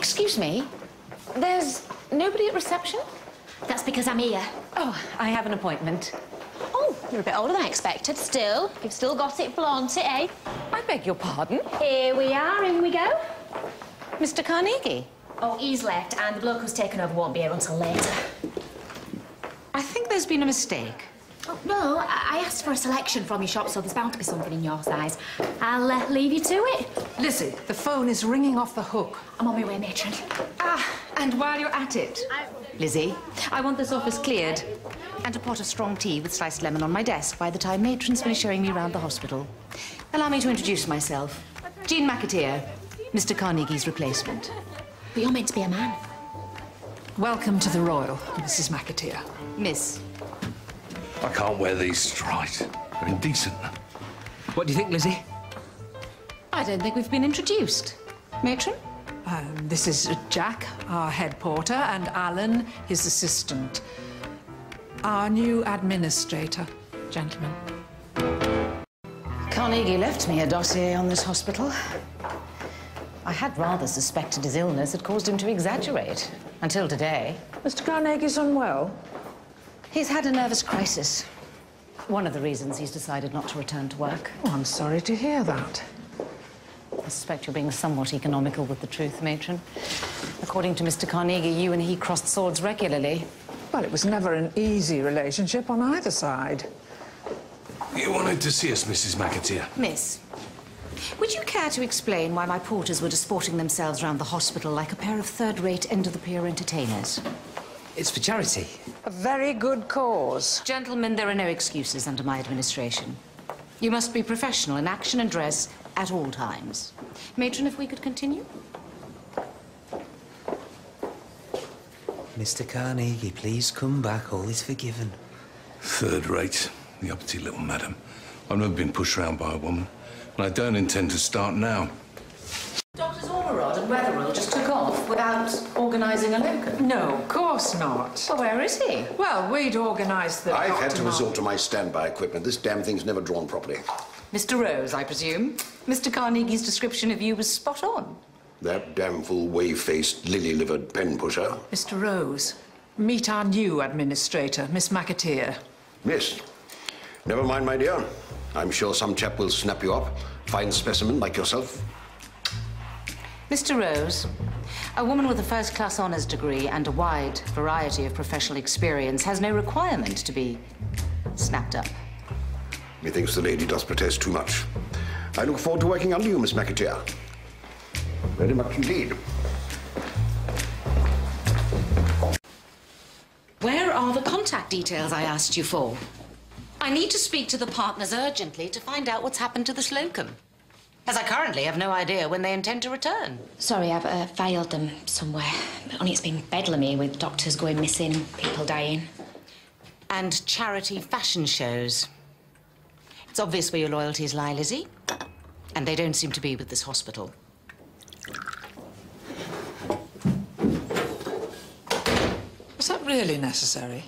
Excuse me, there's nobody at reception? That's because I'm here. Oh, I have an appointment. Oh, you're a bit older than I expected. Still, you've still got it, flaunt it, eh? I beg your pardon? Here we are, in we go. Mr. Carnegie? Oh, he's left, and the bloke who's taken over won't be here until later. I think there's been a mistake. Oh, no, I asked for a selection from your shop, so there's bound to be something in your size. I'll leave you to it. Lizzie, the phone is ringing off the hook. I'm on my way, matron. Ah, and while you're at it, Lizzie, I want this office cleared. And a pot of strong tea with sliced lemon on my desk by the time matron's finished showing me around the hospital. Allow me to introduce myself. Jean McAteer, Mr. Carnegie's replacement. But you're meant to be a man. Welcome to the Royal, Mrs. McAteer. Miss. I can't wear these straight. They're indecent. What do you think, Lizzie? I don't think we've been introduced. Matron? This is Jack, our head porter, and Alan, his assistant. Our new administrator, gentlemen. Carnegie left me a dossier on this hospital. I had rather suspected his illness had caused him to exaggerate. Until today. Mr. Carnegie's unwell? He's had a nervous crisis. One of the reasons he's decided not to return to work. Oh, I'm sorry to hear that. I suspect you're being somewhat economical with the truth, matron. According to Mr. Carnegie, you and he crossed swords regularly. Well, it was never an easy relationship on either side. You wanted to see us, Mrs. McAteer? Miss, would you care to explain why my porters were disporting themselves round the hospital like a pair of third-rate, end-of-the-pier entertainers? It's for charity. A very good cause. Gentlemen, there are no excuses under my administration. You must be professional in action and dress at all times. Matron, if we could continue? Mr. Carnegie, please come back. All is forgiven. Third rate, the uppity little madam. I've never been pushed round by a woman, and I don't intend to start now. Doctors Ormerod and Wetherell just took off without organising a locum. No, of course not. Well, where is he? Well, we'd organised the... I've had to resort to my standby equipment. This damn thing's never drawn properly. Mr. Rose, I presume. Mr. Carnegie's description of you was spot on. That damn fool wave-faced, lily-livered pen-pusher. Mr. Rose, meet our new administrator, Miss McAteer. Miss, never mind, my dear. I'm sure some chap will snap you up. Fine specimen like yourself. Mr. Rose, a woman with a first-class honours degree and a wide variety of professional experience has no requirement to be snapped up. Methinks the lady does protest too much. I look forward to working under you, Miss McAteer. Very much indeed. Where are the contact details I asked you for? I need to speak to the partners urgently to find out what's happened to this locum, as I currently have no idea when they intend to return. Sorry, I've filed them somewhere. But only it's been bedlam here with doctors going missing, people dying. And charity fashion shows. It's obvious where your loyalties lie, Lizzie. And they don't seem to be with this hospital. Was that really necessary?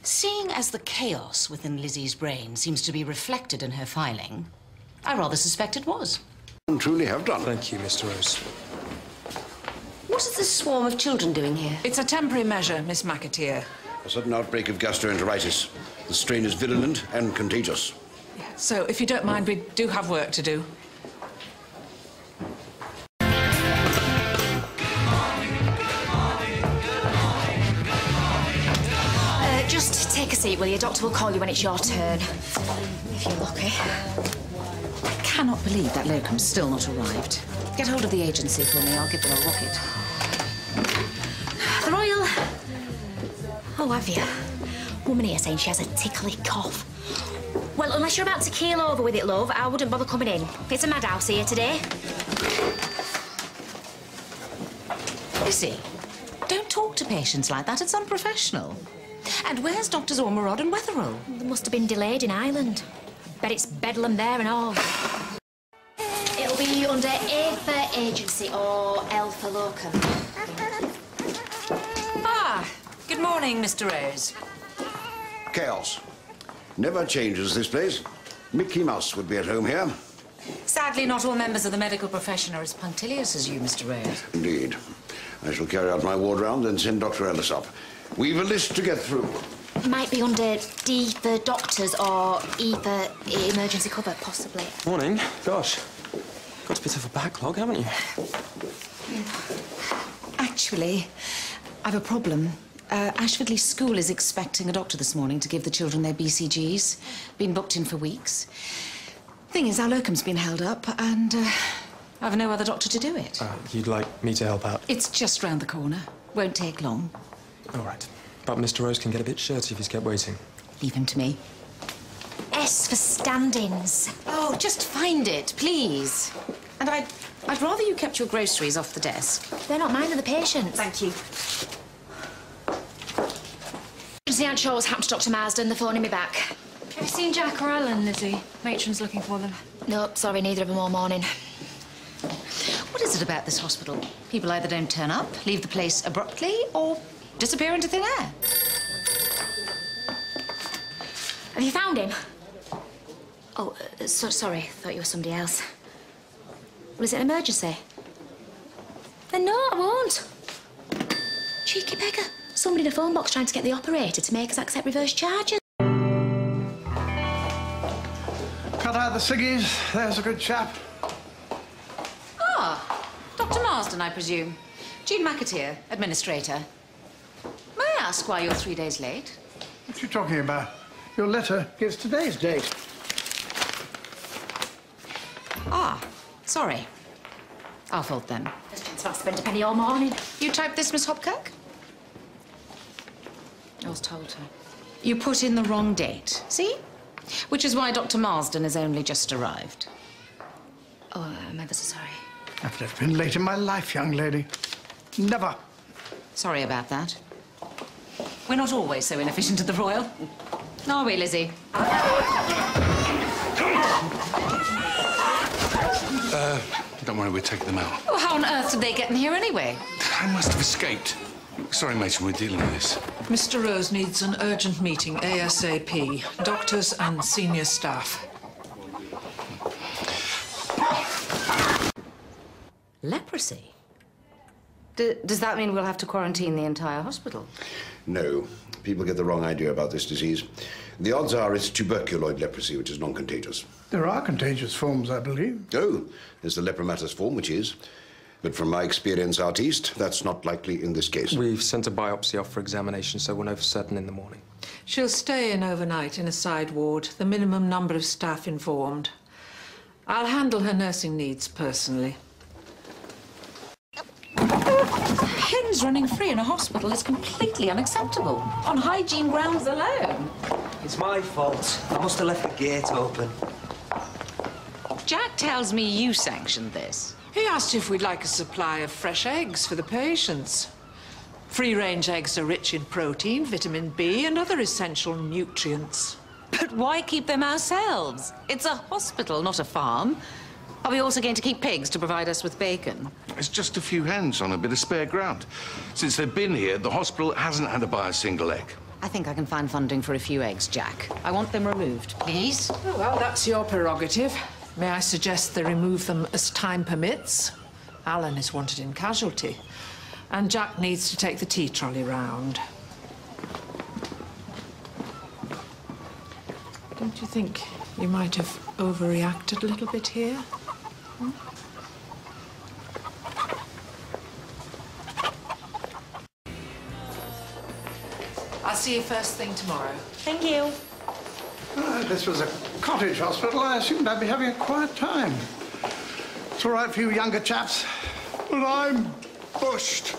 Seeing as the chaos within Lizzie's brain seems to be reflected in her filing, I rather suspect it was. You truly have done. Thank you, Mr. Rose. What is this swarm of children doing here? It's a temporary measure, Miss McAteer. A sudden outbreak of gastroenteritis. The strain is virulent and contagious. So, if you don't mind, we do have work to do. Just take a seat, will you? Doctor will call you when it's your turn. If you're lucky. I cannot believe that locum's still not arrived. Get hold of the agency for me. I'll give them a rocket. The Royal... Oh, have you? Woman here saying she has a tickly cough. Well, unless you're about to keel over with it, love, I wouldn't bother coming in. It's a madhouse here today. Lizzie, don't talk to patients like that. It's unprofessional. And where's Doctors Ormerod and Wetherell? They must have been delayed in Ireland. Bet it's bedlam there and all. It'll be under A for agency or L for locum. Ah, good morning, Mr. Rose. Chaos. Never changes, this place. Mickey Mouse would be at home here. Sadly, not all members of the medical profession are as punctilious as you, Mr. Rose. Indeed. I shall carry out my ward round and send Dr. Ellis up. We've a list to get through. Might be under D for doctors or E for emergency cover, possibly. Morning. Gosh, got a bit of a backlog, haven't you? Actually, I've a problem. Ashfordley School is expecting a doctor this morning to give the children their BCGs. Been booked in for weeks. Thing is, our locum's been held up, and I've no other doctor to do it. You'd like me to help out? It's just round the corner. Won't take long. All right. But Mr. Rose can get a bit shirty if he's kept waiting. Leave him to me. S for standings. Oh, just find it, please. And I'd rather you kept your groceries off the desk. They're not mine, they're the patient's. Thank you. The Aunt Shaw was happened to Dr. Marsden. They're phoning me back. Have you seen Jack or Alan, Lizzie? Matron's looking for them. No, sorry, neither of them all morning. What is it about this hospital? People either don't turn up, leave the place abruptly, or disappear into thin air. Have you found him? Oh, sorry. Thought you were somebody else. Well, is it an emergency? Then no, I won't. Cheeky beggar. Somebody in a phone box trying to get the operator to make us accept reverse charges. Cut out the ciggies. There's a good chap. Ah, Dr. Marsden, I presume. Jean McAteer, administrator. May I ask why you're 3 days late? What are you talking about? Your letter gives today's date. Ah, sorry. Our fault then. I've spent a penny all morning. You typed this, Miss Hopkirk? I was told her. You put in the wrong date, see? Which is why Dr. Marsden has only just arrived. Oh, I'm ever so sorry. I've never been late in my life, young lady. Never. Sorry about that. We're not always so inefficient at the Royal. Are we, Lizzie? Don't worry, we're taking them out. Oh, how on earth did they get in here anyway? I must have escaped. Sorry, Mason, we're dealing with this. Mr. Rose needs an urgent meeting ASAP. Doctors and senior staff. Leprosy? Does that mean we'll have to quarantine the entire hospital? No. People get the wrong idea about this disease. The odds are it's tuberculoid leprosy, which is non-contagious. There are contagious forms, I believe. Oh, there's the lepromatous form, which is. But from my experience out east, that's not likely in this case. We've sent a biopsy off for examination, so we'll know for certain in the morning. She'll stay in overnight in a side ward, the minimum number of staff informed. I'll handle her nursing needs personally. Hens running free in a hospital is completely unacceptable, on hygiene grounds alone. It's my fault. I must have left the gate open. Jack tells me you sanctioned this. He asked if we'd like a supply of fresh eggs for the patients. Free-range eggs are rich in protein, vitamin B, and other essential nutrients. But why keep them ourselves? It's a hospital, not a farm. Are we also going to keep pigs to provide us with bacon? It's just a few hens on a bit of spare ground. Since they've been here, the hospital hasn't had to buy a single egg. I think I can find funding for a few eggs, Jack. I want them removed, please. Oh, well, that's your prerogative. May I suggest they remove them as time permits? Alan is wanted in casualty, and Jack needs to take the tea trolley round. Don't you think you might have overreacted a little bit here? Hmm? I'll see you first thing tomorrow. Thank you. If this was a cottage hospital, I assumed I'd be having a quiet time. It's all right for you younger chaps, but I'm bushed.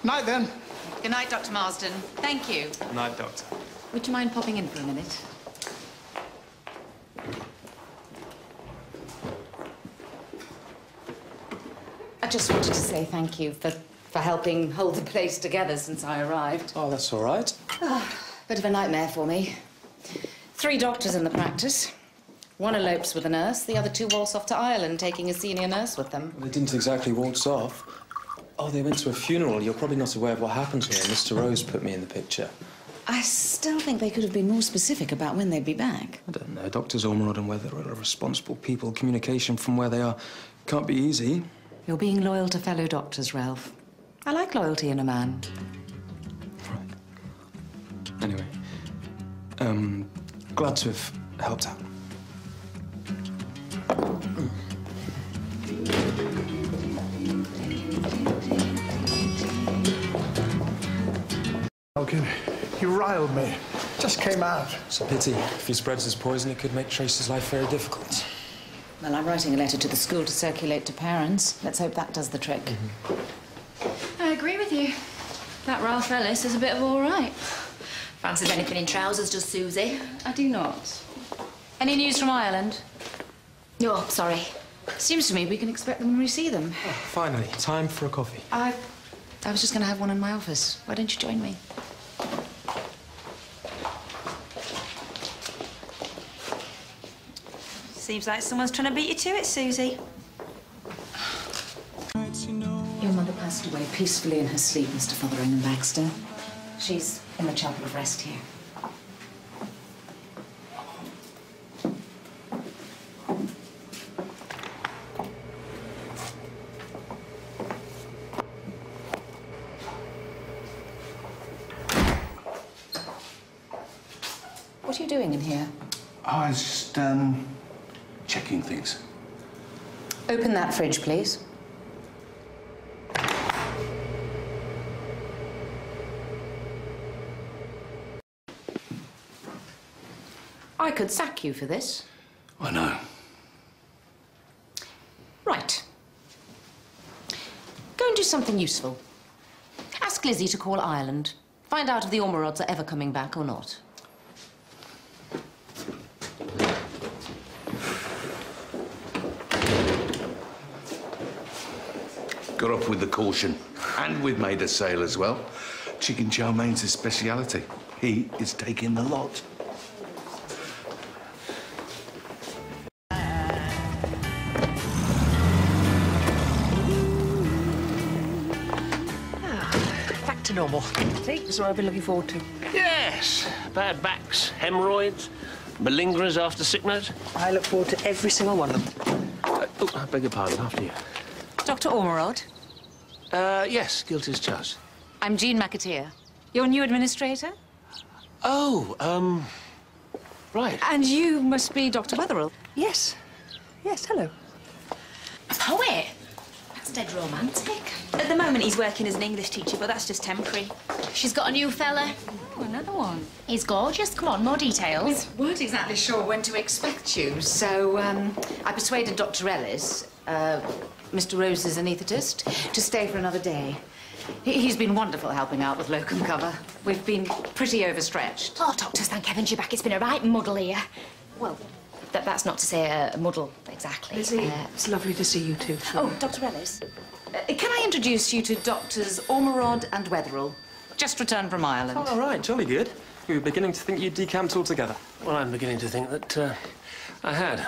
Night, then. Good night, Dr. Marsden. Thank you. Night, Doctor. Would you mind popping in for a minute? I just wanted to say thank you for helping hold the place together since I arrived. Oh, that's all right. Bit of a nightmare for me. 3 doctors in the practice. One elopes with a nurse, the other 2 waltz off to Ireland, taking a senior nurse with them. They didn't exactly waltz off. Oh, they went to a funeral. You're probably not aware of what happened here. Mr. Rose put me in the picture. I still think they could have been more specific about when they'd be back. I don't know. Doctors Ormerod and Weather are responsible people. Communication from where they are can't be easy. You're being loyal to fellow doctors, Ralph. I like loyalty in a man. Right. Anyway, glad to have helped out. Elkin, you riled me. Just came out. It's a pity. If he spreads his poison, it could make Tracy's life very difficult. Well, I'm writing a letter to the school to circulate to parents. Let's hope that does the trick. I agree with you. That Ralph Ellis is a bit of all right. Fancies anything in trousers, does Susie? I do not. Any news from Ireland? No, sorry. Seems to me we can expect them when we see them. Oh, finally, time for a coffee. I was just going to have one in my office. Why don't you join me? Seems like someone's trying to beat you to it, Susie. Your mother passed away peacefully in her sleep, Mr. Fotheringham Baxter. She's in the chapel of rest here. What are you doing in here? I was just, checking things. Open that fridge, please. I could sack you for this. I know. Right. Go and do something useful. Ask Lizzie to call Ireland. Find out if the Ormerods are ever coming back or not. Got off with the caution. And we've made a sale as well. Chicken chow main's his speciality. He is taking the lot. Back to normal. See, this is what I've been looking forward to. Yes. Bad backs, hemorrhoids, malingerers after sick note. I look forward to every single one of them. Oh, I beg your pardon. After you. Dr. Ormerod? Yes, guilty as charged. I'm Jean McAteer, your new administrator. Oh, right. And you must be Dr. Wetherell. Yes. Yes, hello. A poet? That's dead romantic. At the moment, he's working as an English teacher, but that's just temporary. She's got a new fella. Oh, another one. He's gorgeous. Come on, more details. We weren't exactly sure when to expect you, so I persuaded Dr. Ellis, Mr. Rose's anaesthetist, to stay for another day. He's been wonderful helping out with locum cover. We've been pretty overstretched. Oh, doctors, thank heavens you're back. It's been a right muddle here. Well, that's not to say a muddle, exactly. Lizzie, it's lovely to see you too. Oh, Dr. Ellis. Can I introduce you to Doctors Ormerod and Wetherell? Just returned from Ireland. Oh, all right, jolly good. We were beginning to think you decamped altogether. Well, I'm beginning to think that I had.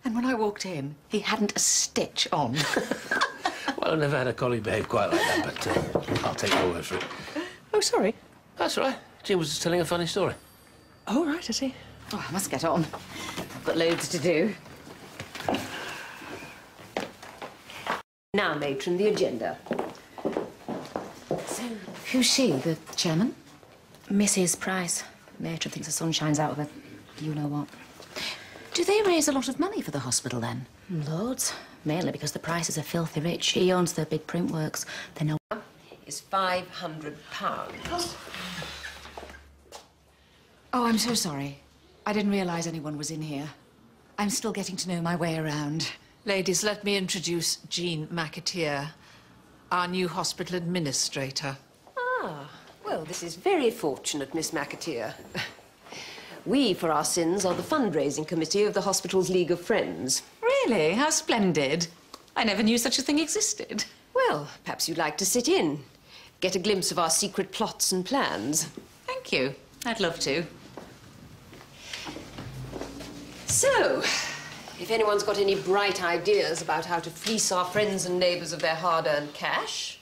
And when I walked in, he hadn't a stitch on. Well, I've never had a colleague behave quite like that, but I'll take your word for it. Oh, sorry. That's all right. Jim was just telling a funny story. Oh, right, I see. Oh, I must get on. I've got loads to do. Now, matron, the agenda. So, who's she, the chairman? Mrs. Price. Matron thinks the sun shines out of her. You know what. Do they raise a lot of money for the hospital, then? Loads. Mainly because the Prices are filthy rich. He owns the big print works. They know... Is £500. Oh, I'm so sorry. I didn't realise anyone was in here. I'm still getting to know my way around. Ladies, let me introduce Jean McAteer, our new hospital administrator. Ah, well, this is very fortunate, Miss McAteer. We, for our sins, are the fundraising committee of the hospital's League of Friends. Really? How splendid. I never knew such a thing existed. Well, perhaps you'd like to sit in, get a glimpse of our secret plots and plans. Thank you. I'd love to. So, if anyone's got any bright ideas about how to fleece our friends and neighbours of their hard-earned cash...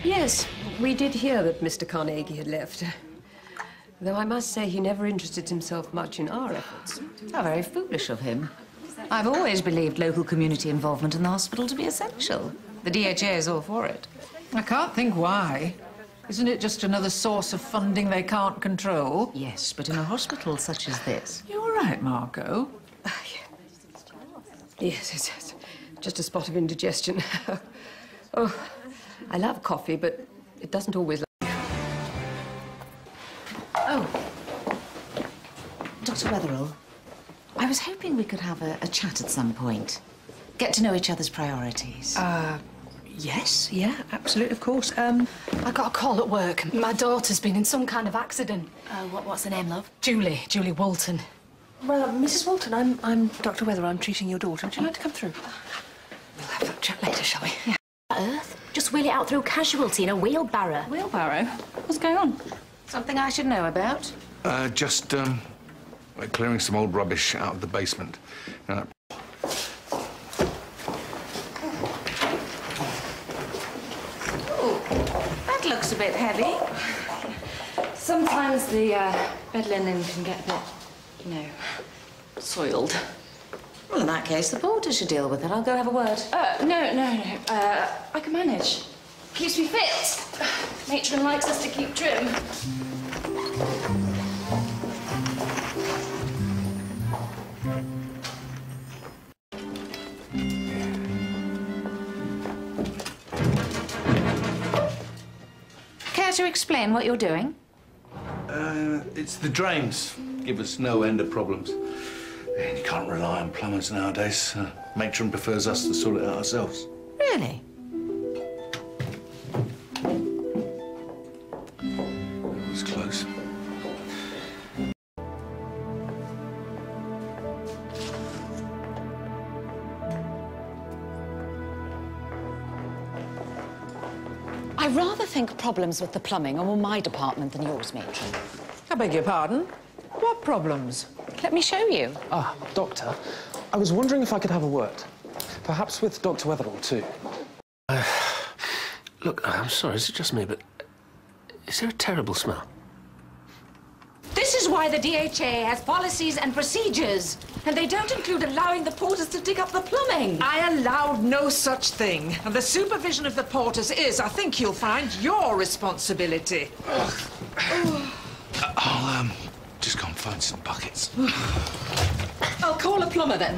Yes, we did hear that Mr. Carnegie had left. Though I must say he never interested himself much in our efforts. How very foolish of him. I've always believed local community involvement in the hospital to be essential. The DHA is all for it. I can't think why. Isn't it just another source of funding they can't control? Yes, but in a hospital such as this... You all right, Margot? Yes, it's just a spot of indigestion. Oh, I love coffee, but it doesn't always... Oh. Dr. Wetherell, I was hoping we could have a chat at some point. Get to know each other's priorities. Yes, yeah, absolutely, of course. I got a call at work. My daughter's been in some kind of accident. What's the name, love? Julie Walton. Well, Mrs. Walton, I'm Dr. Wetherell. I'm treating your daughter. Would you like to come through? We'll have that chat later, shall we? Yeah. Earth? Just wheel it out through casualty in a wheelbarrow. Wheelbarrow? What's going on? Something I should know about? Just, we're clearing some old rubbish out of the basement. That looks a bit heavy. Sometimes the bed linen can get a bit, you know, soiled. Well, in that case, the porter should deal with it. I'll go have a word. No. I can manage. Keeps me fit. Matron likes us to keep trim. Care to explain what you're doing? It's the drains. Give us no end of problems. And you can't rely on plumbers nowadays. Matron prefers us to sort it out ourselves. Really? It was close. I rather think problems with the plumbing are more my department than yours, Matron. I beg your pardon? What problems? Let me show you. Doctor, I was wondering if I could have a word. Perhaps with Dr. Wetherell, too. Look, I'm sorry, is it just me, but is there a terrible smell? This is why the DHA has policies and procedures. And they don't include allowing the porters to dig up the plumbing. I allowed no such thing. And the supervision of the porters is, I think you'll find, your responsibility. I'll, just go and find some buckets. I'll call a plumber then.